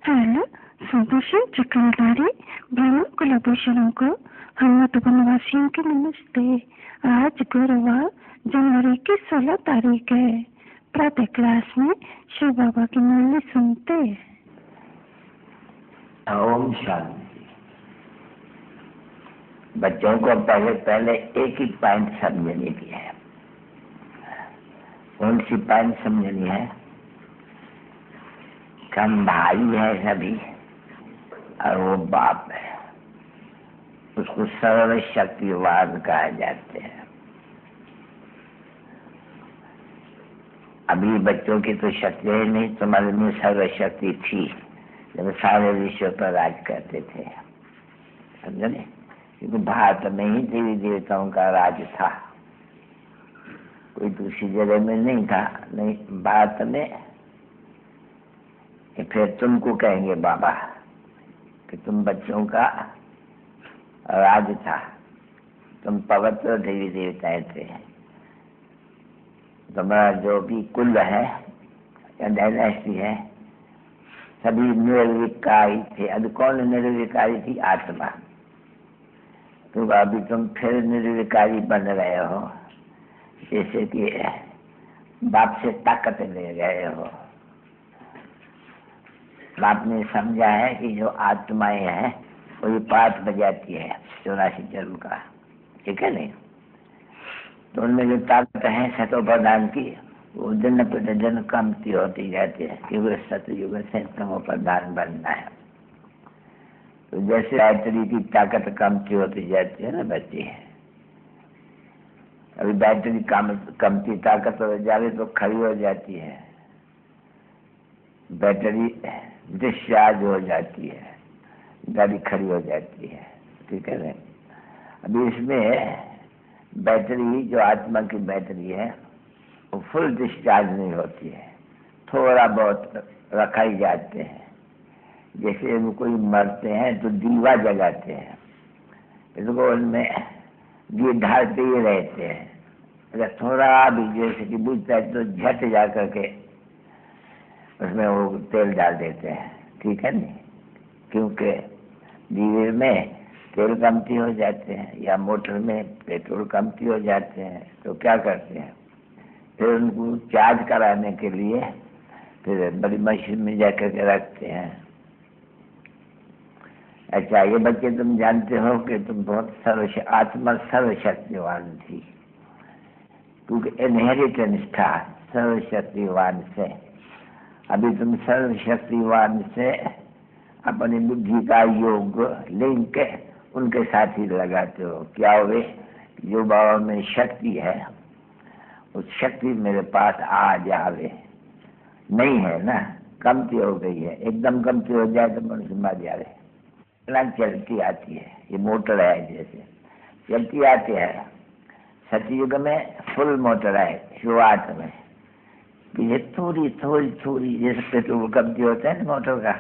Hello सुभूषण चक्रधारी ब्रह्म कुलभूषणों को हनुमत वनवासियों की नमस्ते। आज गुरुवार जनवरी की 16 तारीख है। प्रातः क्लास में शिव बाबा की मुरली सुनते। ओम शांति। बच्चों को पहले एक ही पॉइंट समझनी की है। कौन सी पॉइंट समझनी है? हम भाई है सभी और वो बाप है। उसको सर्वशक्तिवान कहा जाते हैं। अभी बच्चों की तो शक्ति है नहीं, तुम्हारे में सर्वशक्ति थी जब सारे विश्व पर राज करते थे। समझे? क्योंकि भारत में ही देवी देवताओं का राज था, कोई दूसरी जगह में नहीं था। नहीं, भारत में। फिर तुमको कहेंगे बाबा कि तुम बच्चों का राज था, तुम पवित्र देवी देवताएं थे। तुम्हारा जो भी कुल है या डायनेस्टी है सभी निर्विकारी थे। अब कौन निर्विकारी थी? आत्मा। तो अभी तुम फिर निर्विकारी बन रहे हो, जैसे कि बाप से ताकत ले गए हो। बाप ने समझा है कि जो आत्माएं हैं वही पाठ बजाती है 84 जन्म का, ठीक है नहीं? तो उनमें जो ताकत है सतो प्रधान की, वो दिन प्रतिदिन कमती होती जाती है, क्योंकि सतयुग से तमो प्रधान बनना है। तो जैसे बैटरी की ताकत कमती होती जाती है ना बच्ची, अभी बैटरी कमती ताकत हो जाए तो खड़ी हो जाती है, बैटरी डिस्चार्ज हो जाती है, गाड़ी खड़ी हो जाती है, ठीक है ना? अभी इसमें बैटरी जो आत्मा की बैटरी है वो फुल डिस्चार्ज नहीं होती है, थोड़ा बहुत रखा ही जाते हैं। जैसे कोई मरते हैं तो दीवा जलाते हैं, इसको उनमें दिए ढालते ही रहते हैं। अगर थोड़ा भी जैसे कि बुझता है तो झट जा करके उसमें वो तेल डाल देते हैं, ठीक है नहीं? क्योंकि दीवे में तेल कमती हो जाते हैं या मोटर में पेट्रोल कमती हो जाते हैं, तो क्या करते हैं फिर उनको चार्ज कराने के लिए फिर बड़ी मशीन में जाकर के रखते हैं। अच्छा, ये बच्चे तुम जानते हो कि तुम बहुत आत्मा सर्वशक्तिवान थी, क्योंकि इनहेरिटेंस था सर्वशक्तिवान से। अभी तुम सर्वशक्तिवान से अपनी बुद्धि का योग लिंक उनके साथ ही लगाते हो। क्या हुए? जो बाबा में शक्ति है उस शक्ति मेरे पास आ जावे। नहीं है ना, कमती हो गई है। एकदम कमती हो जाए तो मनुष्य मर जाए। चलती आती है, ये मोटर है, जैसे चलती आती है। सतयुग में फुल मोटर है, शुरुआत में ये थोड़ी थोड़ी थोड़ी, जैसे पेट्रोल कमती होता है ना मोटर का,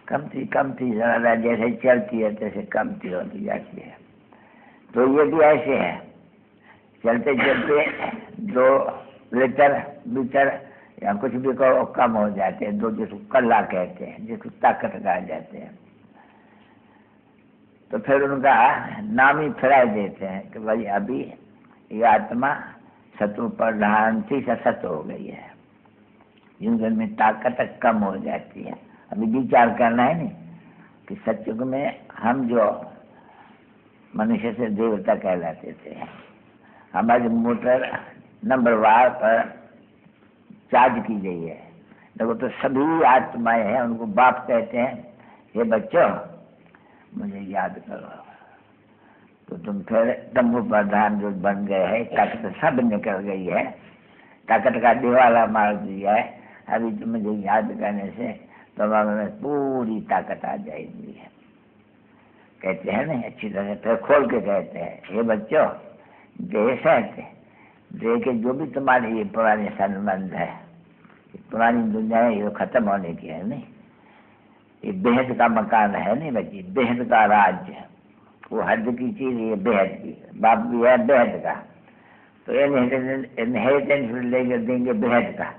कमती कमती ज़्यादा जैसे चलती है तैसे कमती होती जाती है। तो ये भी ऐसे है, चलते चलते 2 लीटर या कुछ भी कम हो जाते हैं, 2 जिसको कल्ला कहते हैं, जिसको ताकत कहा जाते हैं। तो फिर उनका नाम ही फिरा देते हैं कि भाई अभी ये आत्मा सतो प्रधान थी, सत हो गई है, जिनके में ताकत कम हो जाती है। अभी विचार करना है नहीं कि सतयुग में हम जो मनुष्य से देवता कहलाते थे, हमारी मोटर नंबर वार पर चार्ज की गई है। देखो तो सभी आत्माएं हैं, उनको बाप कहते हैं। हे बच्चों, मुझे याद करो। तो तुम फिर तंबू प्रधान जो बन गए हैं, ताकत सब निकल गई है, ताकत का दिवाला मार दिया है। अभी तुम मुझे याद करने से तुम्हारे में पूरी ताकत आ जाएगी। कहते हैं ना अच्छी तरह फिर खोल के कहते हैं, ये बच्चों देश है, देह के जो भी तुम्हारे ये पुराने संबंध है, पुरानी दुनिया है, ये खत्म होने की है नहीं। ये बेहद का मकान है नहीं बच्ची, बेहद का राज्य, वो हद की चीज, ये बेहद की। बाप भी है बेहद का, तो इनहेरिटेंस लेकर देंगे बेहद का।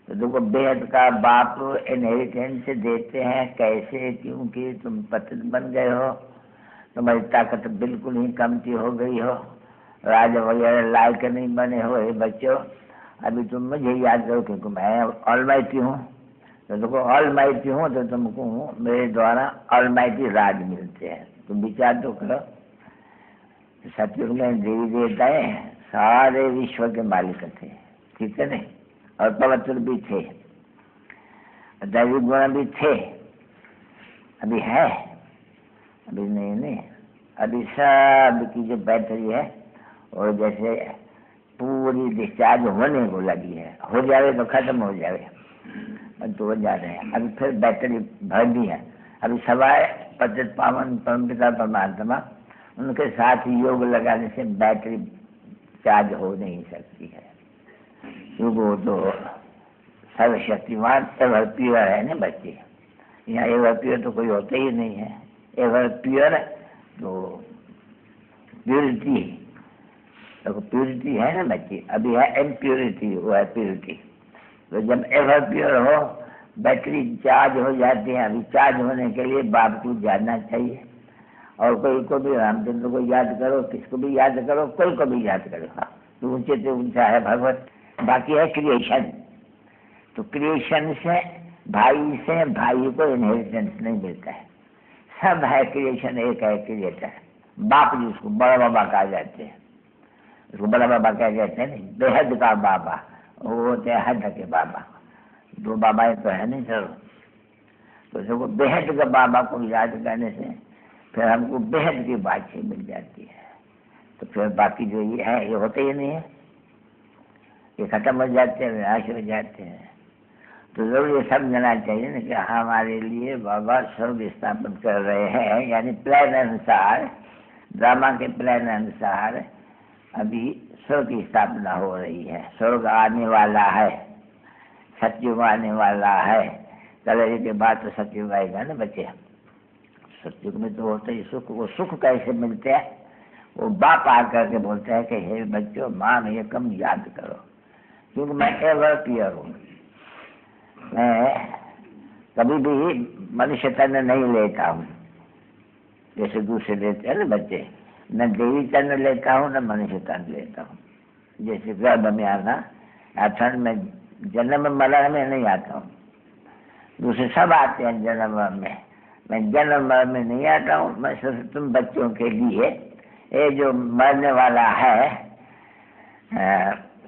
तो देखो बेहद का बाप इनहेरिटेंस देते हैं कैसे, क्योंकि तुम पतित बन गए हो, तुम्हारी ताकत बिल्कुल ही कमती हो गई हो, राजा वगैरह लायक नहीं बने हो। हे बच्चों, अभी तुम मुझे याद करो क्योंकि मैं ऑलमाइटी हूँ। तो देखो ऑलमाइटी हूँ तो तुमको मेरे द्वारा ऑलमाइटी राज मिलते हैं। तुम विचार तो करो, सतयुग में देवी देवताएं सारे विश्व के मालिक थे, ठीक है नहीं, और पवित्र भी थे, दैविक गुण भी थे। अभी है, अभी नहीं, अभी सब की जो बैटरी है और जैसे पूरी डिस्चार्ज होने को लगी है, हो जाए तो खत्म हो जाए, तो हो जा रहे हैं। अभी फिर बैटरी भर दी है। अभी सवाए पतित पावन परमपिता परमात्मा, उनके साथ योग लगाने से बैटरी चार्ज हो नहीं सकती है, क्योंकि वो तो सर्वशक्तिमान एवर प्योर है ना बच्चे। यहाँ एवर प्योर तो कोई होता ही नहीं है। एवर प्योर तो प्योरिटी, तो प्योरिटी है ना बच्चे, अभी है इम्प्योरिटी, वो है प्योरिटी। तो जब एवर प्योर हो, बैटरी चार्ज हो जाती है। अभी चार्ज होने के लिए बाप को जानना चाहिए, और कोई को भी, रामचंद्र को याद करो, किसको भी याद करो, कोई को भी याद करो। हाँ, तो ऊंचे से ऊंचा है भगवत। बाकी है क्रिएशन, तो क्रिएशन से भाई को इनहेरिटेंस नहीं मिलता है, सब है क्रिएशन, एक है क्रिएटर बाप, जिसको बड़ा बाबा कहा जाते हैं। उसको बड़ा बाबा क्या कहते हैं, नहीं, बेहद का बाबा, वो होते हैं हद के बाबा। दो बाबा तो है नहीं सर। तो देखो बेहद का बाबा को याद करने से फिर हमको बेहद की बातचीत मिल जाती है। तो फिर बाकी जो ये है ये होते ही नहीं है, ये खत्म हो जाते हैं, विनाश हो जाते हैं। तो जरूर ये समझना चाहिए ना कि हमारे लिए बाबा स्वर्ग स्थापन कर रहे हैं, यानी प्लान अनुसार, ड्रामा के प्लान अनुसार अभी स्वर्ग की स्थापना हो रही है। स्वर्ग आने वाला है, सतयुग आने वाला है। कलयुग के बाद तो सतयुग आएगा ना बच्चे। सतयुग में तो होता ही सुख। वो सुख कैसे मिलते हैं, वो बाप आकर के बोलते हैं कि हे बच्चों, माँ ये कम याद करो, क्योंकि मैं एवर प्योर हूँ। मैं कभी भी मनुष्य तन नहीं लेता हूँ जैसे दूसरे लेते हैं ना बच्चे। न देवी तन लेता हूँ, न मनुष्य तन लेता हूँ। जैसे गर्भ में आना, ठंड में जन्म मरण में नहीं आता हूँ। दूसरे सब आते हैं जन्म में, मैं जन्म मरण में नहीं आता हूँ। मैं सिर्फ तुम बच्चों के लिए, ये जो मरने वाला है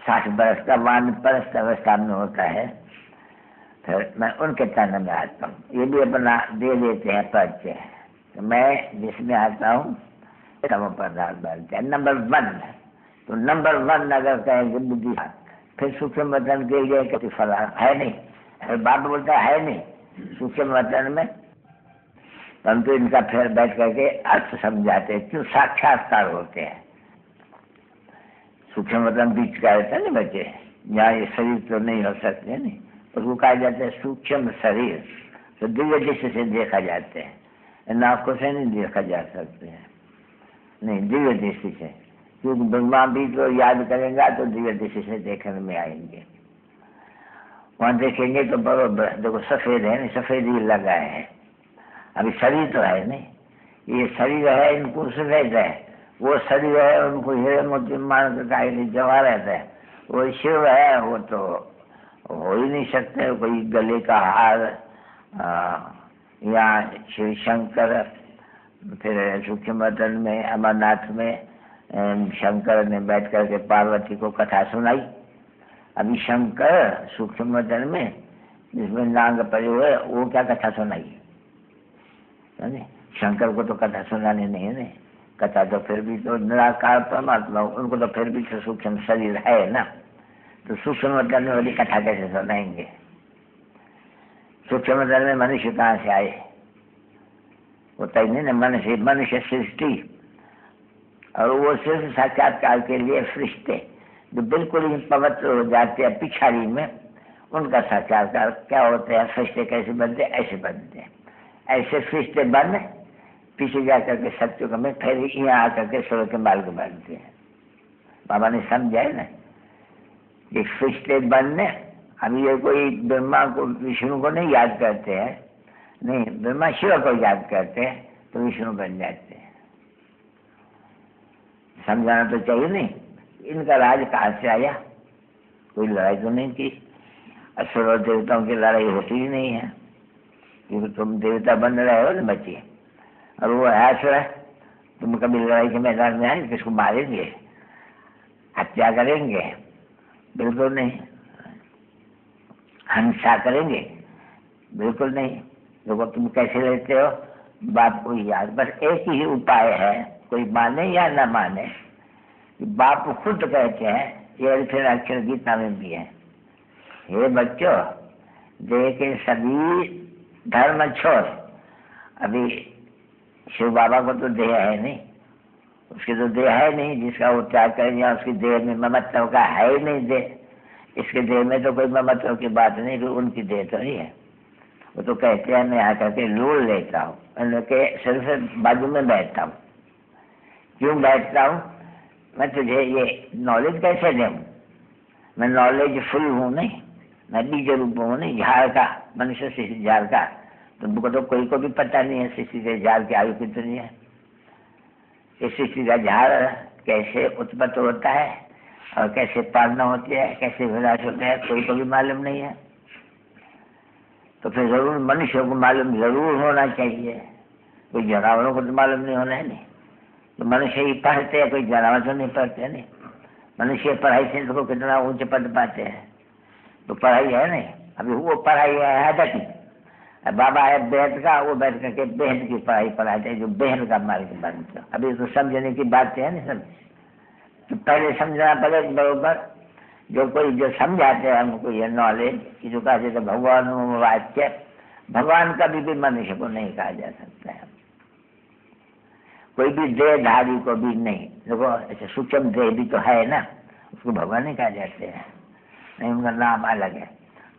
60 बरस का वानप्रस्थ अवस्था में होता है, फिर मैं उनके तन में आता हूँ। ये भी अपना दे देते हैं परिचय। तो मैं जिसमें आता हूँ तम पदार्थ बनते हैं नंबर 1। तो नंबर 1 अगर कहेंगे बुद्धि, फिर सूक्ष्म वतन के लिए किसी फला है नहीं। फिर बाप बोलता है नहीं सूक्ष्म वतन में, परंतु इनका फिर बैठ करके अर्थ समझाते हैं, क्यों साक्षात्कार होते हैं। सूक्ष्म वतन बीच का रहता है ना बच्चे, यहाँ ये शरीर तो नहीं हो सकते नहीं, उसको कहा जाता है सूक्ष्म शरीर। तो दिव्य दृष्टि से देखा जाते हैं, इन आंखों से नहीं देखा जा सकते हैं, नहीं दिव्य दृष्टि से, क्योंकि ब्रह्मा भी तो याद करेगा तो दिव्य दृष्टि से देखने में आएंगे। वहाँ देखेंगे तो बराबर देखो सफेद है नहीं, सफेद ही लगा है। अभी शरीर तो है नहीं, ये शरीर है इनको सफेद है, वो शरीर है उनको हीरे मोती मान के जमा रहता है। वो शिव है, वो तो हो ही नहीं सकते। कोई गले का हार या शिव शंकर, फिर सूक्ष्म वतन में अमरनाथ में शंकर ने बैठ करके पार्वती को कथा सुनाई। अभी शंकर सूक्ष्म वतन में जिसमें नांग पड़े हुए, वो क्या कथा सुनाई? शंकर को तो कथा सुनानी नहीं है, कथा तो फिर भी तो निराकार परमात्मा, उनको तो फिर भी तो सूक्ष्म शरीर है ना, तो सूक्ष्म वतन में वाली कथा कैसे सुनाएंगे? सूक्ष्म वतन में मनुष्य कहाँ से आए? होता ही नहीं ना, मनुष्य सृष्टि, और वो सिर्फ साक्षात्कार के लिए फरिश्ते जो बिल्कुल ही पवित्र हो जाते हैं पिछाड़ी में, उनका साक्षात्कार क्या होते हैं? फरिश्ते कैसे बनते? ऐसे बनते हैं। ऐसे फरिश्ते बन पीछे जा करके सत्युग में फिर यहाँ आकर के स्वर्ग के मार्ग बनते हैं। बाबा ने समझा है ना, ये फरिश्ते बनने अभी ये कोई ब्रह्मा को विष्णु को नहीं याद करते हैं, नहीं, ब्रह्मा शिव को याद करते हैं तो विष्णु बन जाते हैं। समझाना तो चाहिए नहीं, इनका राज कहाँ से आया? कोई लड़ाई तो नहीं की, असुर और देवताओं की लड़ाई होती ही नहीं है, क्योंकि तुम देवता बन रहे हो ना बच्चे, और वो असुर है। तुम कभी लड़ाई के मैदान में आए, किसको मारेंगे, हत्या करेंगे? बिल्कुल नहीं। हिंसा करेंगे? बिल्कुल नहीं। देखो तुम कैसे रहते हो, बाप को याद। बस एक ही उपाय है, कोई माने या न माने, बाप खुद कहते हैं, ये फिर अक्षर गीता में भी है, हे बच्चों देह के सभी धर्म छोड़। अभी शिव बाबा को तो देह है नहीं, उसकी तो देह है नहीं जिसका वो त्याग करेंगे, उसकी देह में ममत्व का है ही नहीं देह। इसके देह में तो कोई ममत्व की बात नहीं, तो उनकी देह तो नहीं है। वो तो कहते हैं मैं यहाँ करके लूल लेता हूँ, उनके सिर से बाजू में बैठता हूँ। क्यों बैठता हूँ? मैं तुझे ये नॉलेज कैसे दूँ? मैं नॉलेज फुल हूँ नहीं, मैं बीज रूप हूँ नहीं, झाड़ का, मनुष्य शिशु झाड़ का। तुमको तो कोई को भी पता नहीं है शिशु के झाड़ की आयु कितनी है। इस शिशु का झाड़ कैसे उत्पत्ति होता है और कैसे पालना होती है, कैसे विनाश होता है, कोई को भी मालूम नहीं है। तो फिर जरूर मनुष्य को मालूम जरूर होना चाहिए, कोई जानवरों को तो मालूम नहीं होना है। नहीं तो मनुष्य ही पढ़ते हैं, कोई जानवर तो नहीं पढ़ते नहीं। मनुष्य पढ़ाई से तो कितना ऊंचे पद पाते हैं, तो पढ़ाई है नहीं। अभी वो पढ़ाई है हैदत की, बाबा है बेहद का, वो बैठ करके बेहद की पढ़ाई पढ़ाते हैं, जो बेहद का मार्ग बनता। अभी तो समझने की बात है नहीं सब, तो पहले समझना पड़े बरोबर। जो कोई जो समझाते हैं हमको ये नॉलेज कि जो कहते थे भगवान वाच्य, भगवान कभी भी मनुष्य को नहीं कहा जा सकता है, कोई भी देहधारी को भी नहीं। देखो ऐसे सूक्ष्म देह भी तो है ना, उसको भगवान नहीं कहा जाते हैं, नहीं, उनका नाम अलग है।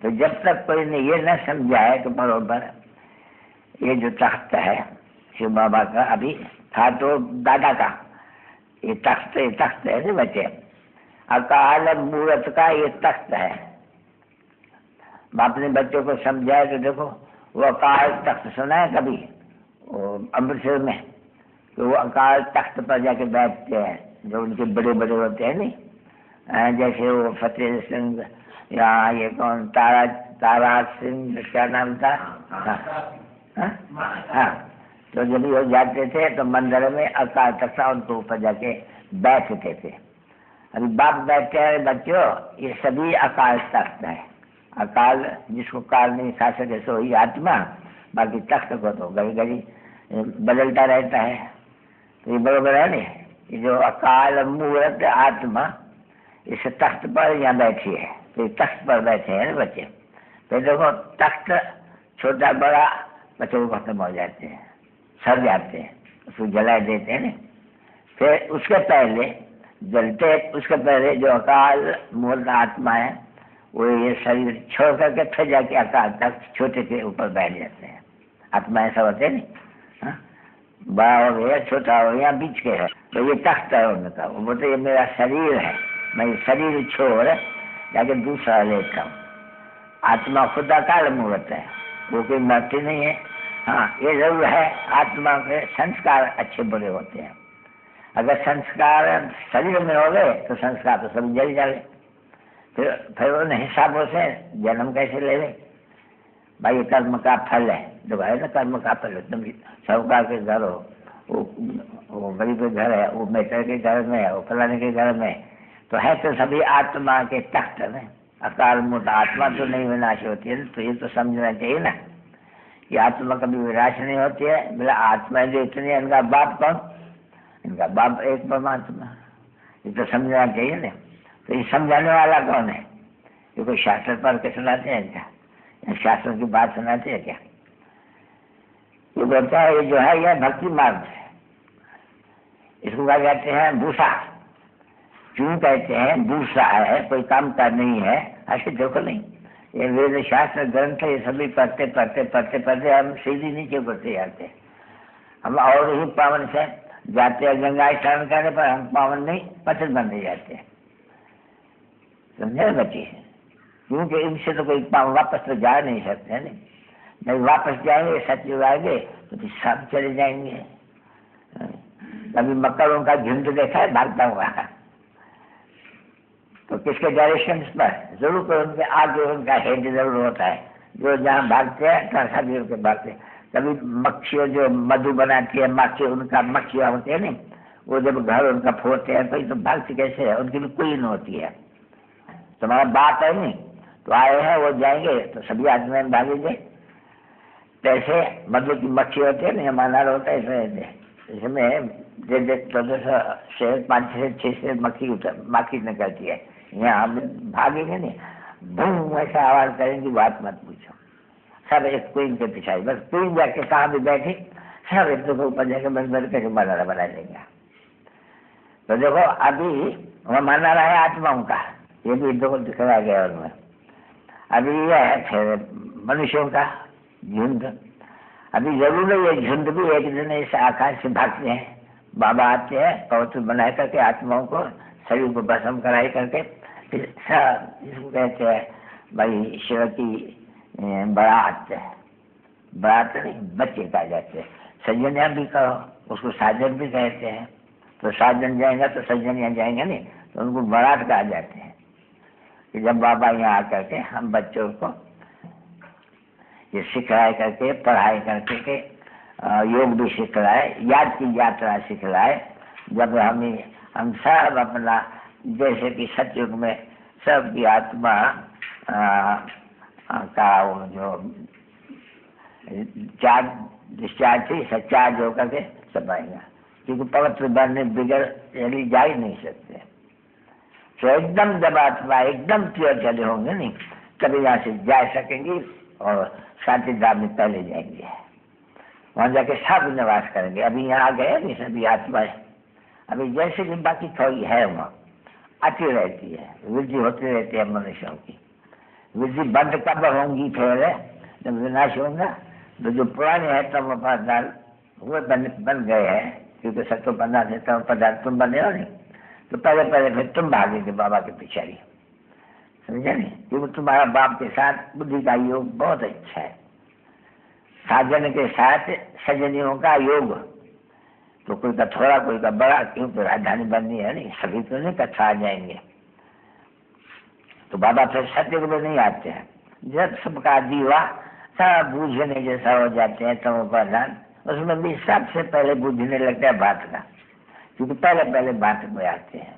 तो जब तक कोई ने ये न समझा है तो बरोबर ये जो तख्त है शिव बाबा का, अभी था तो दादा का, ये तख्त है ना बच्चे, अकाल मूर्त का ये तख्त है। बाप ने बच्चों को समझाया तो देखो वो अकाल तख्त सुना है कभी? वो अमृतसर में तो वो अकाल तख्त पर जाके बैठते हैं, जो उनके बड़े बड़े होते हैं नहीं, जैसे वो फतेह सिंह या ये कौन तारा सिंह क्या नाम था, हाँ, तो जब वो जाते थे तो मंदिर में अकाल तख्त उनको ऊपर जाके बैठते थे। अभी बाप बैठते हैं बच्चों, ये सभी अकाल तख्त है। अकाल जिसको काल नहीं शासक है सो ही आत्मा, बाकी तख्त को तो घड़ी घड़ी बदलता रहता है। तो ये बरोबर है नहीं, ये जो अकाल मूर्त आत्मा इस तख्त पर यहाँ बैठी है, तो तख्त पर बैठे हैं ना बच्चे। तो देखो तख्त छोटा बड़ा बच्चों को खत्म हो जाते हैं, सड़ जाते हैं, उसको जला देते हैं ना। फिर उसके पहले जलते, उसके पहले जो अकाल मूर्त आत्मा है वो ये शरीर छोड़ करके फिर जाके अकाल तख्त छोटे के ऊपर बैठ जाते हैं। आत्मा ऐसा होते है नहीं, बड़ा हो गया छोटा हो गया बीच के है, तो ये तख्त है उनका। वो बोलते ये मेरा शरीर है, मैं ये शरीर छोड़ जाके दूसरा लेता हूँ। आत्मा खुद अकाल मूर्त है, वो कोई मरती नहीं है। हाँ ये जरूर है, आत्मा के संस्कार अच्छे बुरे होते हैं। अगर संस्कार शरीर में हो गए तो संस्कार तो सब जल जाए, फिर उन हिसाबों से जन्म कैसे ले ले भाई? कर्म का फल है, जो है ना कर्म का फल। तुम साहूकार के घर हो, वो गरीब के घर है, वो मेटर के घर में है, वो फलाने के घर में, तो है तो सभी आत्मा के तख्त में। अकाल मूर्त आत्मा तो नहीं विनाश होती है, तो ये तो समझना चाहिए ना कि आत्मा कभी विनाश नहीं होती है। बोला आत्मा जो इतनी है, इनका बाप कौन? इनका बाप एक परमात्मा, ये तो समझना चाहिए ना। तो ये समझाने वाला कौन है? ये कोई शास्त्र पढ़ के सुनाते हैं क्या? शास्त्रों की बात सुनाते हैं क्या? ये बोलता है ये जो है यह भक्ति मार्ग है, इसको क्या कहते हैं? भूसा। क्यों कहते हैं भूसा है? कोई काम का नहीं है, ऐसे देखो नहीं। ये वेद शास्त्र ग्रंथ ये सभी पढ़ते पढ़ते पढ़ते पढ़ते हम सीधी नीचे बढ़ते जाते हैं। हम और ही पावन से जाते हैं, गंगा स्नान करने पर हम पावन नहीं पतित बनते जाते हैं। समझे बच्चे? क्योंकि इनसे तो कोई वापस तो जा नहीं सकते नहीं, नहीं वापस जाएंगे सतयुग आएंगे तो फिर सब चले जाएंगे। कभी मकरों का झुंड देखा है भागता हुआ, तो किसके डायरेक्शन पर? जरूर कोई उनके आगे उनका हेड जरूर होता है, जो जहाँ भागते हैं सभी उनके भागते हैं। कभी मक्खियों जो मधु बनाती है माखी, उनका मक्खियाँ होती है नहीं, वो जब घर उनका फोड़ते हैं तो भागती कैसे है? उनकी भी क्वीन होती है। तुम्हारा बाप है नहीं, तो आए हैं वो जाएंगे तो सभी आदमी में भागेंगे। कैसे मधु की मक्खी होती है नहीं, हमारा होता है ऐसे, इसमें से 5 से 6 से मक्खी निकलती है, यहाँ हम भागेंगे नहीं, बूम ऐसा आवाज करेंगे, बात मत पूछो। सब एक क्वीन के पीछे, बस क्वीन जाके कहाँ भी बैठी, सब एक दूसरे ऊपर जाके बस बस करके बनाना बना लेंगे। तो देखो अभी वह माना रहा है आत्माओं का, ये भी दो दिखाया गया उनमें। अभी यह है फिर मनुष्यों का झुंड। अभी जरूर है ये झुंड भी एक दिन इस आकाश से भागते हैं, बाबा आते हैं कवच बनाए करके आत्माओं को शरीर को भस्म कराई करके फिर सब जिसको कहते हैं भाई शिव की बारात, बारात नहीं बच्चे कहा जाते हैं, सज्जनिया भी कहो, उसको साजन भी कहते हैं। तो साजन जाएंगे तो सज्जनिया जाएंगे नहीं, तो उनको बारात कहा जाते हैं। कि जब बाबा यहाँ आकर के हम बच्चों को ये सिखलाए करके पढ़ाई करके के योग भी सिखलाए, याद की यात्रा सिखलाए। जब हम सब अपना जैसे कि सतयुग में सबकी आत्मा का वो जो डिस्चार्ज थी सच्चार्ज होकर के सब आएगा, क्योंकि पवित्र बनने बिगड़ चली जा ही नहीं सकते। तो एकदम जब आत्मा एकदम प्योर चले होंगे नहीं, तभी यहाँ से जा सकेंगे और शांति धाम में पहले जाएंगे, वहां जाके सब निवास करेंगे। अभी यहाँ आ गए नहीं सभी आत्माएं, अभी जैसे कि बाकी थोड़ी है वहाँ आती रहती है, वृद्धि होती रहती है मनुष्यों की। वृद्धि बंद कब होंगी? फिर जब विनाश होगा, तो जो पुराने हैं तम पदार्थ वो बन गए हैं, क्योंकि सत्व पदार्थ है तम पदार्थ तुम बने हो नहीं, तो पहले फिर तुम भागेंगे बाबा के पीछे, समझे नहीं? क्योंकि तुम्हारा बाप के साथ बुद्धि का योग बहुत अच्छा है, साजन के साथ सजनियों का योग। तो कोई का थोड़ा कोई का बड़ा, क्योंकि राजधानी बननी है नहीं, सभी तो नहीं कथा आ जाएंगे। तो बाबा फिर सत्युग में नहीं आते हैं, जब सबका दीवा सब बूझने जैसा हो जाते हैं तम प्रधान, उसमें भी सबसे पहले बूझने लगता है बात का, क्योंकि पहले बात में आते हैं।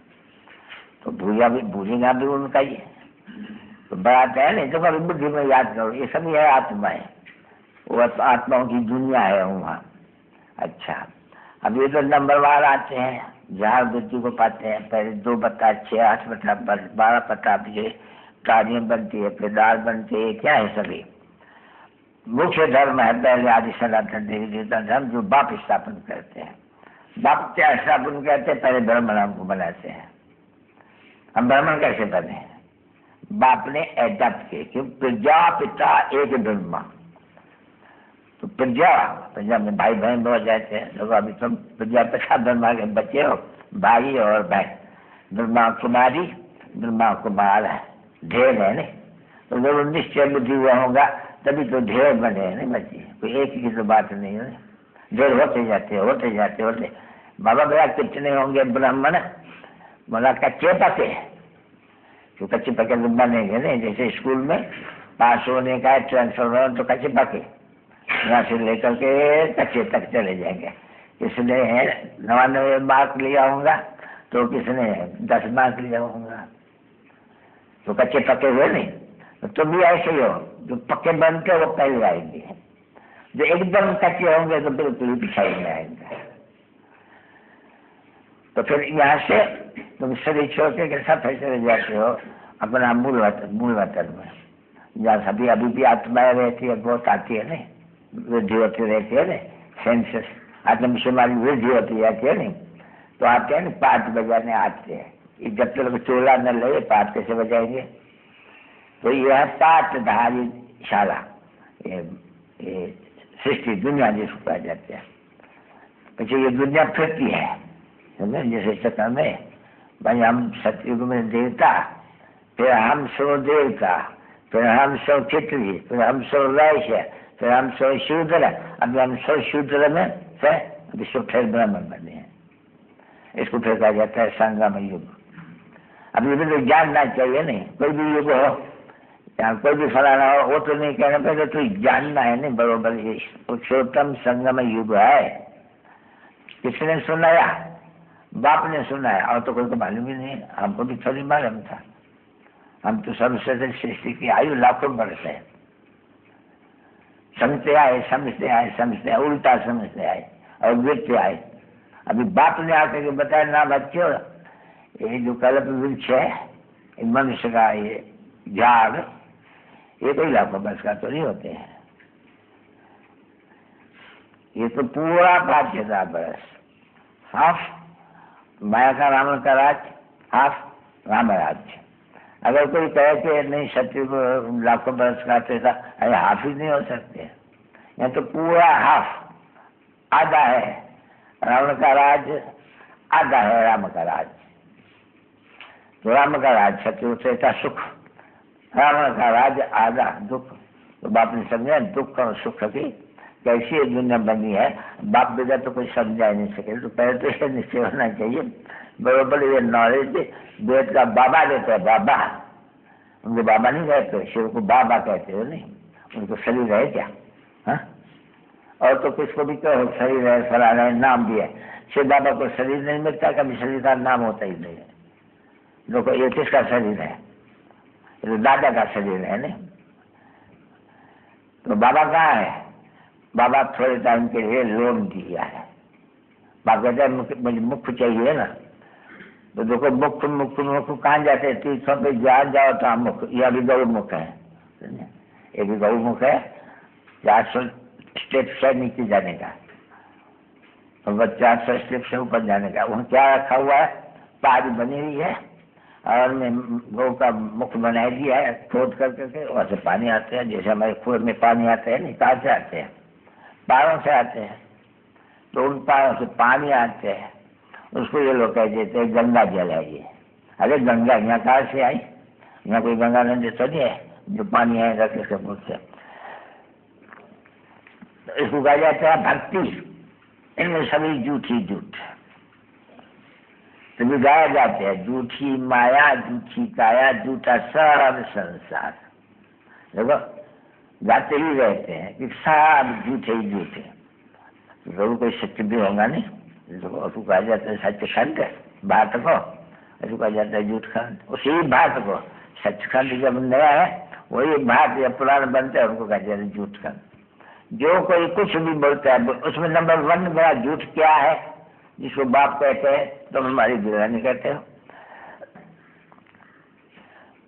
तो बूझेगा भी उनका ही, तो बात है नहीं, तो कभी बुद्धि में याद करो, ये सभी है आत्माएं, वो आत्माओं की दुनिया है वहाँ। अच्छा, अब ये तो नंबरवार आते हैं, जहाँ बुद्धि को पाते हैं, पहले 2/6, 8/12, 12 कार्य बनती है, फिर दाल बनती है, क्या है सभी मुख्य धर्म है। पहले आदि सनातन देवी देवता धर्म जो बाप स्थापन करते हैं, बाप क्या स्थापन करते हैं? पहले ब्राह्मण हमको बनाते हैं। हम ब्राह्मण कैसे बने? बाप ने एडप्ट किए, क्यों? प्रजा पिता एक ब्रह्मा, तो प्रजा में भाई बहन हो जाते हैं लोग। अभी तुम प्रजा पिता ब्रह्मा के बच्चे हो, भाई और बहन, ब्रह्मा कुमारी ब्रह्मा कुमार है, ढेर है नहीं, तो जब निश्चय बुद्धि हुआ होगा तभी तो ढेर बने हैं नहीं बच्चे, कोई एक की तो बात नहीं है, ढेर होते जाते। बाबा भैया कितने होंगे ब्राह्मण? बोला कच्चे पके, तो कच्चे पके तो बनेंगे नहीं, जैसे स्कूल में पास होने का ट्रांसफर हो तो कच्चे पके, यहाँ से लेकर के कच्चे तक चले जाएंगे। किसने 99 मार्क लिया होगा तो किसने 10 मार्क लिया होगा, तो कच्चे पके हुए नहीं। तो तुम भी ऐसे ही हो, जो पक्के बनते वो पहले आएंगे, जो एकदम कच्चे होंगे तो बिल्कुल ही पिछाई में आएंगे। तो फिर यहाँ से तुम शरीर छोड़ के सब फिर चले जाते हो अपना मूल वतन में, जहाँ सभी अभी भी आत्माएं रहती है, बहुत आती है नहीं, वृद्धि होती रहती है नहीं, सेंसस आत्मशुमारी वृद्धि होती जाती है नहीं, तो आते हैं ना पाठ बजाने आते हैं। जब तक चोला न लगे पाठ कैसे बजाएंगे? तो यह पाठधारी शाला, ये सृष्टि दुनिया जिसको कहा जाता है। पीछे ये दुनिया फिरती है, जैसे चक्कर में भाई हम सतयुग में देवता, फिर हम सो देवता, फिर हम सो क्षत्रिय, फिर हम सो वैश्य, फिर हम सो शूद्र, अभी हम सो शूद्र में से अभी सो फिर ब्राह्मण बने हैं। इसको फिर कहा जाता है संगम युग। अभी भी तो जानना चाहिए, नहीं कोई भी युग हो या कोई भी फलाना हो, वो तो नहीं कहना पहले तो जानना है नहीं बरोबर। ये पुरुषोत्तम संगम युग है। किसने सुनाया? बाप ने सुनाया, और तो कोई को मालूम ही नहीं, हमको भी थोड़ी मालूम था। हम तो सर्वश्रेष्ठ सृष्टि की आयु लाखों वर्ष है, समझते आए, उल्टा समझते आए और गिरते आए। अभी बाप ने आकर के बताया, ना बच्चों, ये जो कल्प वृक्ष है, मनुष्य का ये झाड़, ये कोई लाखों वर्ष का तो नहीं होते हैं, ये तो पूरा 5000 वर्ष, हाफ माया का रावण का राज, हाफ राम राज्य। अगर कोई कहे कि नहीं सत्य को लाखों वर्ष का था, अरे हाफ ही नहीं हो सकते, यह तो पूरा हाफ, आधा है रावण का राज, आधा है राम का राज। तो राम का राज सत्य से था सुख, रावण का राज आधा दुख। तो बाप ने समझा दुख और सुख की कैसी ये दुनिया बनी है, बाप बेटा तो कोई समझा ही नहीं सके। तो पहले तो ये निश्चय होना चाहिए बरोबर, ये नॉलेज वेद का बाबा देते हैं। बाबा, उनको बाबा नहीं कहते, शिव को बाबा कहते हो, नहीं उनको शरीर है क्या? हाँ, और तो किसको भी कहो शरीर है, फलाना है, नाम भी है। शिव बाबा को शरीर नहीं मिलता, कभी शरीर का नाम होता ही नहीं है। देखो ये किसका शरीर है? ये तो दादा का शरीर है। नहीं तो बाबा कहाँ है? बाबा थोड़े टाइम के लिए लोन दिया है। बाबा कहते हैं मुझे मुख चाहिए ना, तो देखो मुख मुख मुख कहाँ जाते हैं? तीर्थों पे जाओ तो मुख, यह भी गौ मुख है, ये भी गौ मुख है। 400 स्टेप से नीचे जाने का और 400 स्टेप से ऊपर जाने का। वहाँ क्या रखा हुआ है? पाद बनी हुई है और मैं गौ का मुख बना दिया है, खोद कर करके वहाँ से पानी आते हैं। जैसे हमारे कुएं में पानी आते हैं, नहीं कहाँ से आते हैं? पहाड़ों से आते हैं। तो उन पहाड़ों से पानी आते हैं, उसको ये लोग कह देते हैं गंगा जल है ये। अरे गंगा यहाँ कहाँ से आई? यहाँ कोई गंगा नदी तो नहीं है जो पानी आएगा किसके मुख से? तो इसको कहा जाता है भक्ति। इनमें सभी झूठी झूठ तो बिगाए जाते हैं। झूठी माया, झूठी काया, झूठा सब संसार। देखो गाते ही रहते हैं कि सब झूठे ही झूठे, जरूर कोई सत्य भी होगा नहीं। उसको कहा जाता है सचखंड बात को, उसको कहा जाता है झूठखंड। उसी बात को सचखंड जब नया है, वही बात या पुराण बनते हैं, उनको कहा जाता है झूठखंड। जो कोई कुछ भी बोलता है उसमें नंबर 1 बड़ा झूठ क्या है? जिसको बाप कहते हैं तो हमारी गिरानी कहते हो।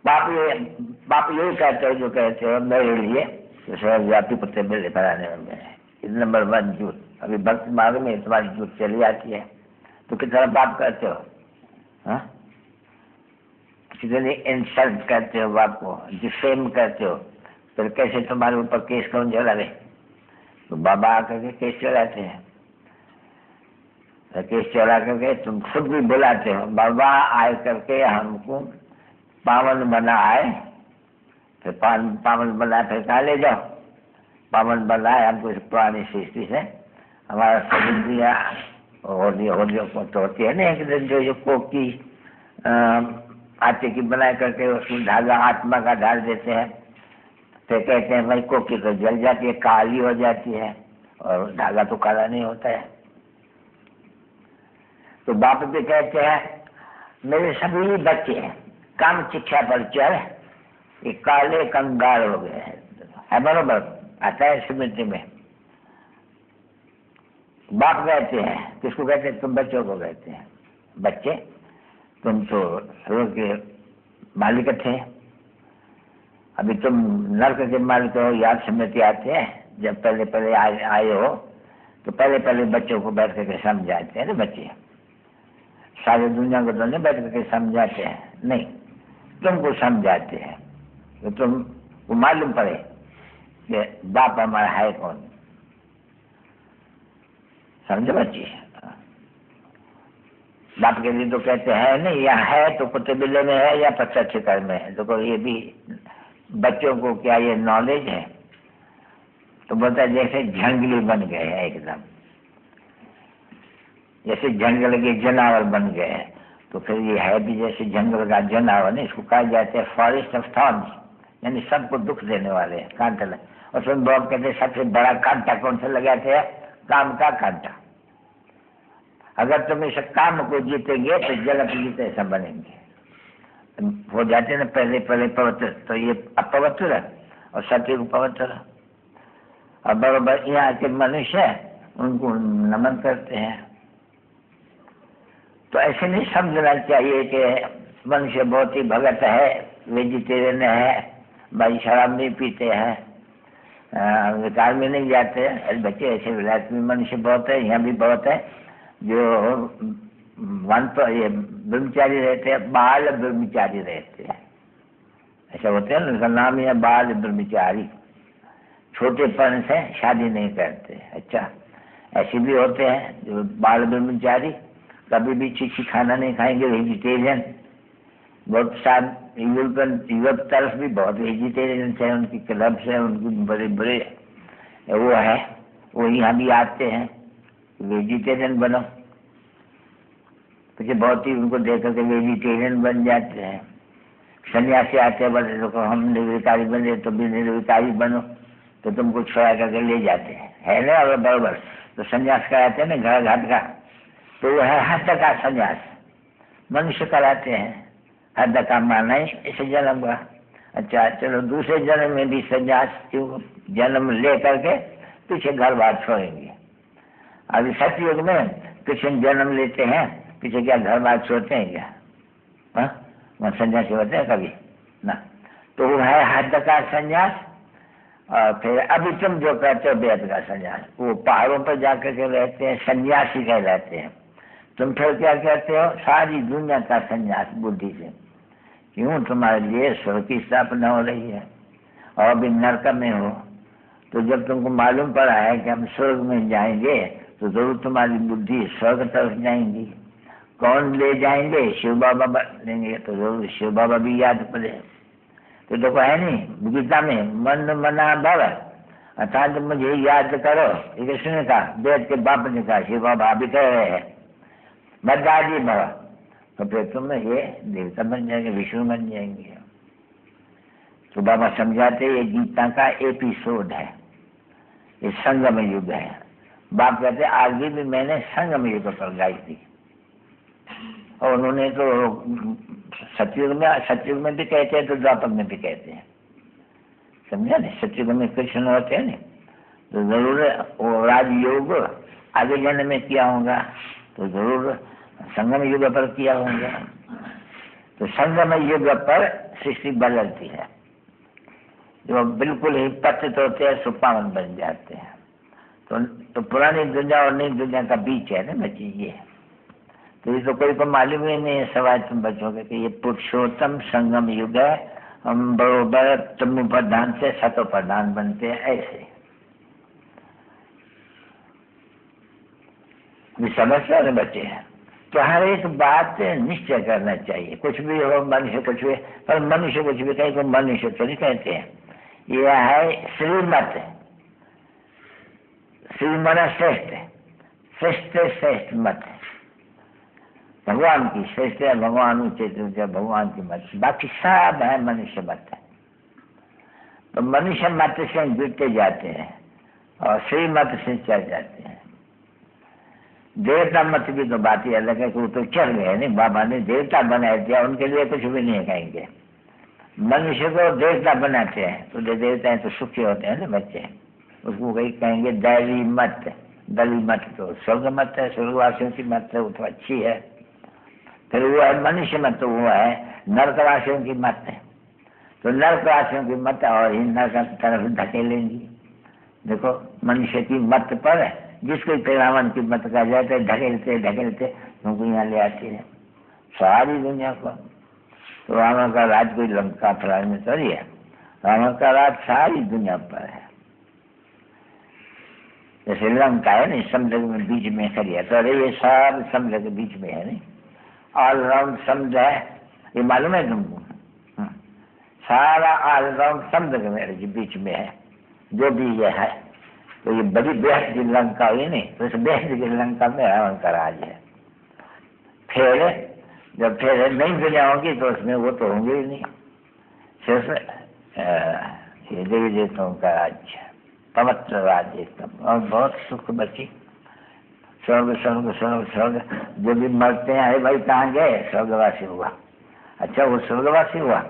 बाप यही कहते हैं जो कहते हो मेरे लिए जैसे जाति पत्ते मेरे बनाने में नंबर 1 झूठ। अभी भक्त मार्ग में तुम्हारी झूठ चली जाती है तो कितना बाप कहते हो? हाँ, कितने इंसल्ट करते हो बाप को, डिफेम करते हो, फिर कैसे तुम्हारे ऊपर केस कौन चलावे? तो बाबा आकर के केस चलाते हैं। तो केस चला करके तुम खुद भी बुलाते हो, बाबा आए करके हमको पावन बनाए, फिर पावन बनाए फिर कहा ले जाओ। पावन बनाए हमको इस पुरानी सृष्टि से, हमारा शरीर दिया होलियों को तो होती है ना एक दिन जो कोकी आटे की बनाए करके उसमें धागा आत्मा का डाल देते हैं, तो कहते हैं भाई कोकी तो जल जाती है, काली हो जाती है, और धागा तो काला नहीं होता है। तो बाप भी कहते हैं मेरे सभी बच्चे काम शिक्षा पर चल ये काले कंगाल हो गए हैं। बरोबर आता है स्मृति में। बाप कहते हैं, किसको कहते हैं? तुम बच्चों को कहते हैं। बच्चे तुम तो स्वर्ग के मालिक थे, अभी तुम नर्क के मालिक हो। याद स्मृति आते हैं जब पहले पहले आए हो तो पहले बच्चों को बैठ करके समझाते हैं ना। बच्चे सारी दुनिया को तो नहीं बैठ करके समझाते हैं, नहीं तुमको समझाते हैं तो तुमको मालूम पड़े कि बाप हमारा है कौन। समझे बच्चे? बाप के लिए तो कहते हैं नहीं, यहाँ है तो कुत्ते बिल्ले में है या पत्थर छितर में है। देखो ये भी बच्चों को क्या ये नॉलेज है? तो बोलता है जैसे जंगली बन गए हैं, एकदम जैसे जंगल के जानवर बन गए हैं। तो फिर ये है भी जैसे जंगल का जानवर नहीं, इसको कहा जाता है फॉरेस्ट ऑफ थॉर्न्स, यानी सबको दुख देने वाले कांटा लगे। और फिर लोग कहते हैं सबसे बड़ा कांटा कौन सा लगाते हैं? काम का कांटा। अगर तुम इस काम को जीतेंगे तो जगत जीते ऐसा बनेंगे। हो जाते ना पहले पहले पवित्र, तो ये अपवित्र और सत्य को पवित्र। और बराबर यहाँ के मनुष्य उनको नमन करते हैं। तो ऐसे नहीं समझना चाहिए कि मनुष्य बहुत ही भगत है, वेजिटेरियन है, भाई शराब नहीं पीते हैं, विकार में नहीं जाते। अरे बच्चे ऐसे विलायत में मनुष्य बहुत है, यहाँ भी बहुत है जो वन पर ये ब्रह्मचारी रहते हैं, बाल ब्रह्मचारी रहते हैं। ऐसा होते हैं ना, उनका नाम है बाल ब्रह्मचारी, छोटेपन से शादी नहीं करते। अच्छा, ऐसे भी होते हैं जो बाल ब्रह्मचारी, कभी भी चीची खाना नहीं खाएंगे, वेजिटेरियन। बहुत सारे यूरोप तरफ भी बहुत वेजिटेरियन है, उनकी क्लब्स है, उनकी बड़े बड़े वो है, वो यहाँ भी आते हैं वेजिटेरियन बनो। तो बहुत ही उनको देख करके वेजिटेरियन बन जाते हैं। सन्यासी आते हैं, बोले देखो हम निर्विकारी बने तो भी निर्विकारी बनो, तो तुमको छोड़ा करके ले जाते हैं, है ना। और बराबर तो सन्यास कराते हैं ना घर घाट का, तो वो है हद का सन्यास। मनुष्य कराते हैं हद का माना ही इसे जन्म का। अच्छा चलो, दूसरे जन्म में भी सन्यास क्यों जन्म ले करके पीछे घर बार छोड़ेंगे। अभी सतयुग में पीछे जन्म लेते हैं, पीछे क्या घर बार छोड़ते हैं क्या? वहाँ सन्यासी होते हैं कभी ना। तो वो है हद का सन्यास। और फिर अभी तुम जो कहते हो वेद का सन्यास, वो पहाड़ों पर जाकर के रहते हैं, सन्यासी कहलाते हैं। तुम फिर क्या कहते हो? सारी दुनिया का सन्यास बुद्धि से। क्यों? तुम्हारे लिए स्वर्ग की स्थापना हो रही है और अभी नरक में हो। तो जब तुमको मालूम पड़ा है कि हम स्वर्ग में जाएंगे, तो जरूर तुम्हारी बुद्धि स्वर्ग तरफ जाएंगी। कौन ले जाएंगे? शिव बाबा लेंगे, तो जरूर शिव बाबा भी याद पड़े। तो देखो है नहीं गीता में, मन मना भव अर्थात मुझे याद करो। ये किसने कहा? वेद के बाप ने कहा, शिव बाबा अभी कह रहे हैं मदाजी भव। तो फिर तुम ये देवता बन जाएंगे, विष्णु बन जाएंगे। तो बाबा समझाते ये गीता का एपिसोड है, ये संगम युग है। बाप कहते आज भी मैंने संगम युग पर गाई थी। और उन्होंने तो सतयुग में भी कहते हैं, तो द्वापर में भी कहते हैं, समझा नहीं। सतयुग में कृष्ण होते हैं नहीं, तो जरूर वो राजयोग आगे जन्म में किया होगा, तो जरूर संगम युग पर किया होगा। तो संगम युग पर सृष्टि बदलती है, जो बिल्कुल ही पतित होते हैं सो पावन बन जाते हैं। तो पुरानी दुनिया और नई दुनिया का बीच है ना बच्चे ये। तो ये तो कोई को मालूम ही नहीं है सवाल तुम बच्चों के कि ये पुरुषोत्तम संगम युग है। हम बरोबर तमु प्रधान से सतो प्रधान बनते हैं, ऐसे भी समझते हैं बच्चे हैं। तो हर एक बात निश्चय करना चाहिए, कुछ भी हो मनुष्य कुछ भी, पर मनुष्य कुछ भी कहे को मनुष्य तो नहीं कहते हैं। यह है श्रीमत, श्रीमन श्रेष्ठ, श्रेष्ठ श्रेष्ठ मत है भगवान की, श्रेष्ठ है भगवान उचित भगवान की मत, बाकी सब है मनुष्य मत है। तो मनुष्य मत से जुड़ते जाते हैं और श्रीमत से चल जाते हैं। देवता मत की तो बात ही अलग है कि वो तो चल गए नहीं, बाबा ने देवता बना दिया, उनके लिए कुछ भी नहीं कहेंगे। मनुष्य को देवता बनाते हैं, तो देवता है तो सुखी होते हैं ना बच्चे, उसको कहीं कहेंगे दैवी मत। दली मत तो स्वर्ग मत है, स्वर्गवासियों की मत है, वो तो अच्छी है। फिर वो है मनुष्य मत, तो वो है नरकवासियों की मत है। तो नरकवासियों की मत और इन नरक तरफ धकेलेंगी। देखो मनुष्य की मत पर जिसको रावण की मत कहा जाता है, ढकेलते ढकेलते उनको यहाँ ले आती है सारी दुनिया को। तो रावण का राज कोई लंका फरार में थोड़ी है, रावण का राज सारी दुनिया पर है। जैसे लंका है नहीं, समुद्र में बीच में खड़ी है, तो अरे ये सब समुद्र के बीच में है नहीं, ऑल राउंड समुद्र है, ये मालूम है तुमको? सारा ऑलराउंड समुद्र मेरे के बीच में है, जो भी ये है। तो ये बड़ी बेहद की लंका हुई नहीं, तो इस बेहद की लंका में रावण का राज है। फिर जब फिर नई दुनिया होगी तो उसमें वो तो होंगे ही नहीं, सिर्फ ये देवी देवताओं का राज्य, पवित्र राज्य एकदम, और बहुत सुख बची। स्वर्ग स्वर्ग स्वर्ग स्वर्ग, जो भी मरते हैं अरे भाई कहाँ गए, स्वर्गवासी हुआ। अच्छा वो स्वर्गवासी हुआ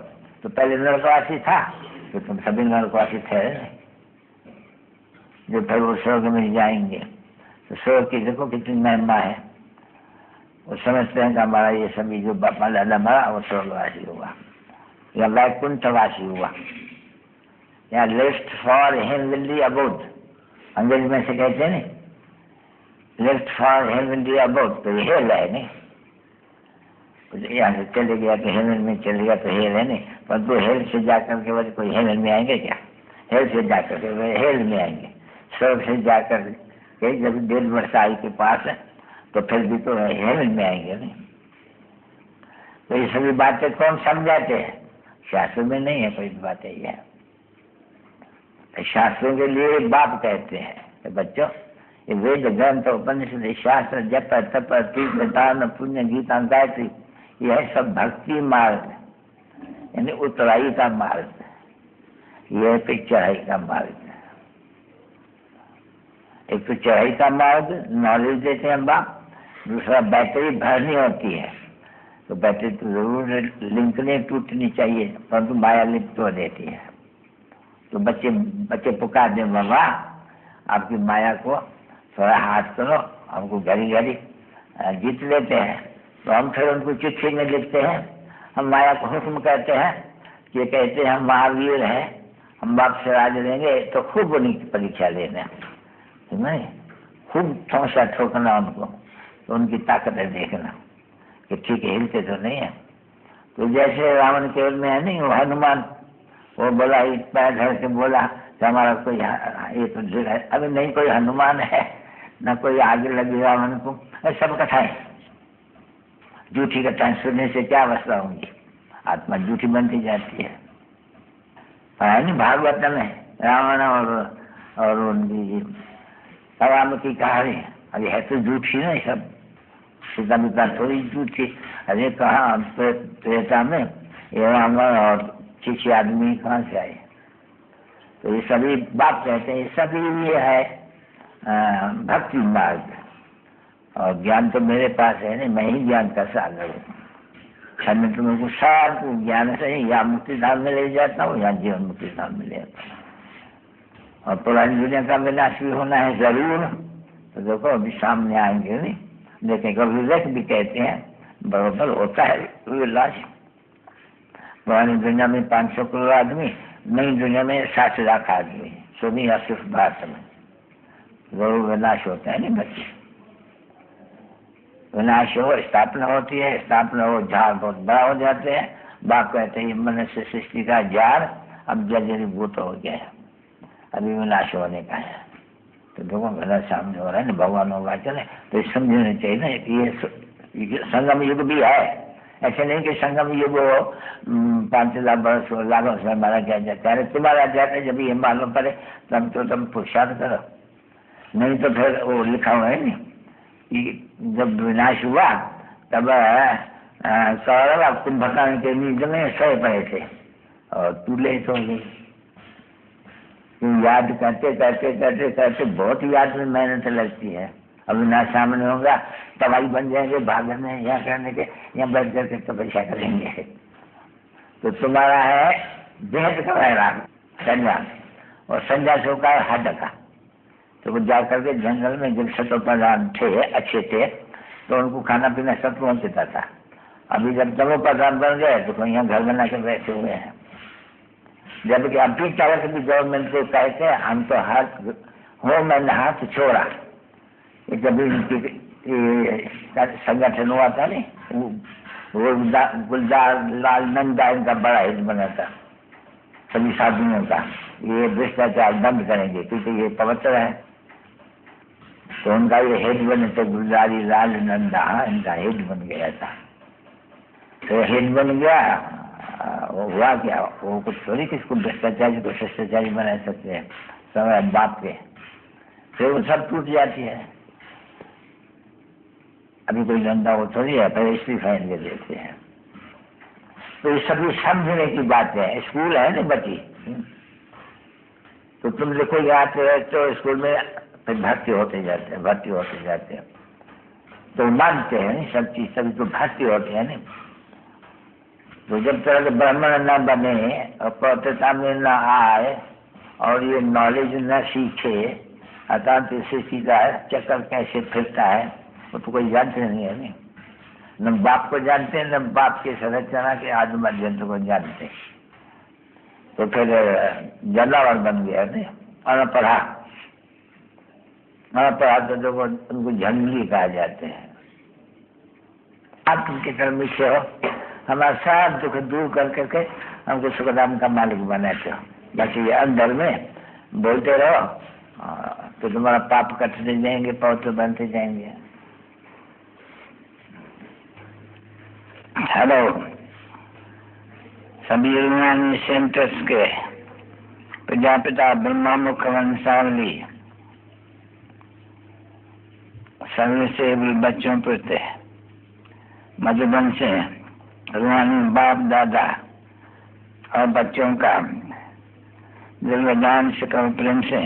तो पहले नरकवासी था, तो तुम सभी नरकवासी ठहरे नहीं, जो फिर वो स्वर्ग में जाएंगे। तो स्वर्ग की देखो कितनी महिमा है। वो समझते हैं कि हमारा ये सभी जो बापा दादा मरा वो स्वर्गवासी हुआ या वैकुंठवासी हुआ, या लेफ्ट फॉर हेवनली अबोड, अंग्रेजी में से कहते हैं नहीं, लेफ्ट फॉर हेवनली अबोड, तो ये हेल है नहीं, यहाँ से चले गया तो हेवन में चले गया तो हेल है नहीं, परंतु हेल से जाकर के वजह कोई हेवन में आएंगे क्या, हेल से जाकर के वे हेल में आएंगे। स्वर्ग से जाकर के जब 1.5 वर्ष आई के पास है तो फिर भी तो हेवन में आएंगे नहीं। तो ये सभी बातें कौन समझाते हैं, शास्त्र में नहीं है कोई बातें। ये शास्त्रों के लिए बाप कहते हैं कि बच्चों ये वेद ग्रंथ उपनिषद शास्त्र जप तप तीर्थ दान पुण्य गीता गायत्री, यह सब भक्ति मार्ग यानी उतराई का मार्ग, यह पे चढ़ाई का मार्ग। एक तो चढ़ाई का मार्ग नॉलेज देते हैं बाप, दूसरा बैटरी भरनी होती है, तो बैटरी तो जरूर लिंक नहीं टूटनी चाहिए, परंतु माया लिंक तो देती है। तो बच्चे पुकार दे बाबा आपकी माया को थोड़ा हाथ करो, हमको घड़ी घड़ी जीत लेते हैं। तो हम फिर उनको चिट्ठी में लिखते हैं, हम माया को हुक्म करते हैं कि कहते हैं हम महावीर हैं, हम बाप से राज लेंगे, तो खूब उनकी परीक्षा लेना, नहीं खूब ठोसा ठोकना उनको, तो उनकी ताकत है देखना कि ठीक है हिलते तो नहीं है। तो जैसे रावण केवल में है नहीं, वो हनुमान वो बोला एक पैर धर के बोला कि हमारा कोई ये तो अभी नहीं कोई हनुमान है न कोई आगे लगी रावण को, सब कथाएं झूठी कथाएं सुनने से क्या अवस्था होंगी, आत्मा झूठी बनती जाती है। है नहीं भागवत में रावण और उनकी राम की कहानी, अरे है तो झूठी नहीं, सब सीता बीता थोड़ी झूठी। अरे कहाँ त्रेता में ये रावण और किसी आदमी कहाँ से आए, तो ये सभी बात कहते हैं, ये सभी ये है भक्ति मार्ग। और ज्ञान तो मेरे पास है नहीं, मैं ही ज्ञान का सागर हूँ। क्षण तुमको सारा ज्ञान से ही या मुक्ति धाम में ले जाता हूँ या जीवन मुक्ति धाम में ले जाता हूँ। और पुरानी दुनिया का विनाश भी होना है जरूर, तो देखो अभी सामने आएंगे नहीं, लेकिन कभी विवेक भी कहते हैं बराबर होता है विनाश। पुरानी दुनिया में 500 करोड़ आदमी, नई दुनिया में 60 लाख आदमी, सुनी या सिर्फ भारत में जरूर विनाश होता है नहीं बच्चे। विनाश हो स्थापना होती है, स्थापना हो झाड़ बहुत बड़ा हो जाते हैं। बाप कहते हैं मनुष्य सृष्टि का झाड़ अब जर्जरीभूत हो गया है, अभी विनाश होने का है। तो देखो गलत सामने हो रहा है ना, भगवान होगा चले तो समझना चाहिए ना कि ये संगम युग भी है। ऐसे नहीं कि संगम युग हो 5,000 वर्ष हो, लाखों से हमारा क्या जाता है, तुम्हारा जाता है जब ये मालूम पड़े तब तो तुम पुरुषार्थ करो, नहीं तो फिर वो लिखा हुआ है नहीं कि जब विनाश हुआ तब कौरव कुंभकर्ण के नींद में सोए पड़े थे और तू लेट हो गई। याद करते करते करते करते बहुत याद में मेहनत लगती है। अब विनाश सामने होगा दवाई बन जाएंगे भागने यहाँ करने के, यहाँ बैठ करके तपस्या करेंगे। तो तुम्हारा है बेहद का वैराग संज्ञा, और संज्ञा से होगा हद का। तो वो जा करके जंगल में जब सत्व प्रधान थे अच्छे थे तो उनको खाना पीना सब पहुँचता था। अभी जब तमो प्रधान बन गए तो यहाँ घर बना के बैठे हुए हैं। जबकि अभी चालक भी गवर्नमेंट को कहते हैं हम तो हाथ होम एंड हाथ छोड़ा। ये जब संगठन हुआ था नहीं, वो गुलजार लाल नंदा इनका बड़ा हित बना था सभी साधुओं का, ये भ्रष्टाचार बंद करेंगे क्योंकि ये पवित्र है। तो उनका ये हेड बने थे गुलजारी लाल नंदा, इनका हेड बन गया था। तो हेड बन गया वो हुआ क्या, वो कुछ थोड़ी किसको भ्रष्टाचारी को शिष्टाचारी बना सकते हैं समय बाप के, फिर वो सब टूट जाती है। अभी कोई धंधा वो थोड़ी है, पहले इसलिए फाइन के देते हैं। तो ये सभी समझने की बात है। स्कूल है ना बच्ची, तो तुम देखो आते हैं तो स्कूल में फिर भर्ती होते जाते हैं, तो मानते हैं नहीं सब चीज, सभी तो भर्ती होते हैं नहीं। तो जब तक ब्राह्मण न बने और पौत्रता में न आए और ये नॉलेज न सीखे, अर्थात इससे सीधा चक्कर कैसे फिरता है वो तो कोई जानते नहीं है नहीं। न बाप को जानते न बाप के संरचना के आदि मध्यंत्र को जानते, तो फिर जानवर बन गया नहीं। अनपढ़ा तो लोग उनको जंगली कहा जाते हैं। आप उनके कर्म से हो, हमारा सब दुख दूर कर करके हमको सुखधाम का मालिक बनाते हो। बाकी ये अंदर में बोलते रहो तो तुम्हारा पाप कटते जाएंगे, पवित्र बनते जाएंगे। हेलो, सभी रूहानी सेंटर्स के प्रजापिता ब्रह्मा मुख वंशावली सर्वसेवी बच्चों प्रति मधुबन से रूहानी बाप दादा और बच्चों का दिलवदान से प्रेम से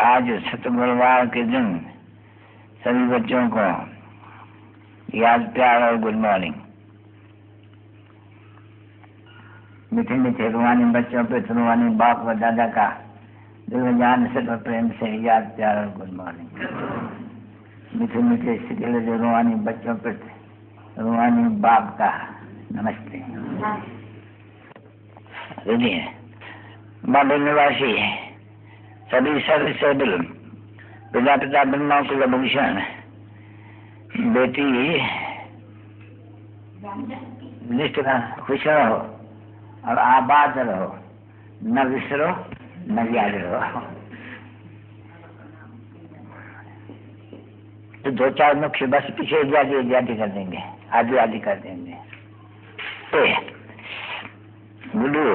आज शुक्रवार के दिन सभी बच्चों को याद, प्यार और गुड मॉर्निंग। मीठे मीठे रूहानी बच्चों पे रूहानी बाप व दादा का दिलवदान से प्रेम से याद, प्यार और गुड मॉर्निंग। मीठे मीठे सिकले जो रूहानी बच्चों पे रूहानी बाप का नमस्ते। बाबा निवासी सभी सर्वसेवल प्रजापिता ब्रह्मा कुलभूषण बेटी निष्ठा खुश रहो और आबाद रहो, न विसरो न याद रहो। तो दो चार मुख्य बस पीछे इत्यादि कर देंगे, आदि कर देंगे। गुरु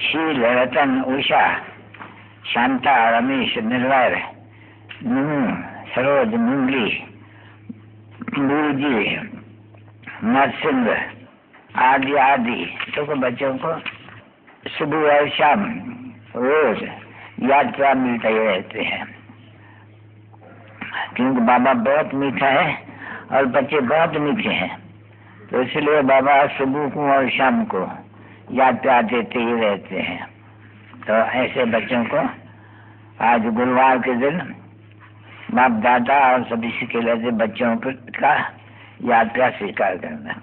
शील रतन उषा शांता रमेश निर्भर सरोज मुंगली गुरुजी नरसिंह आदि आदि तो बच्चों को सुबह और शाम रोज यात्रा मिलते ही रहते हैं, क्योंकि बाबा बहुत मीठा है और बच्चे बहुत मीठे हैं। तो इसलिए बाबा सुबह को और शाम को यात्रा देते ही रहते हैं। तो ऐसे बच्चों को आज गुरुवार के दिन बाप दादा और सभी सिखे बच्चों का यात्रा स्वीकार करना।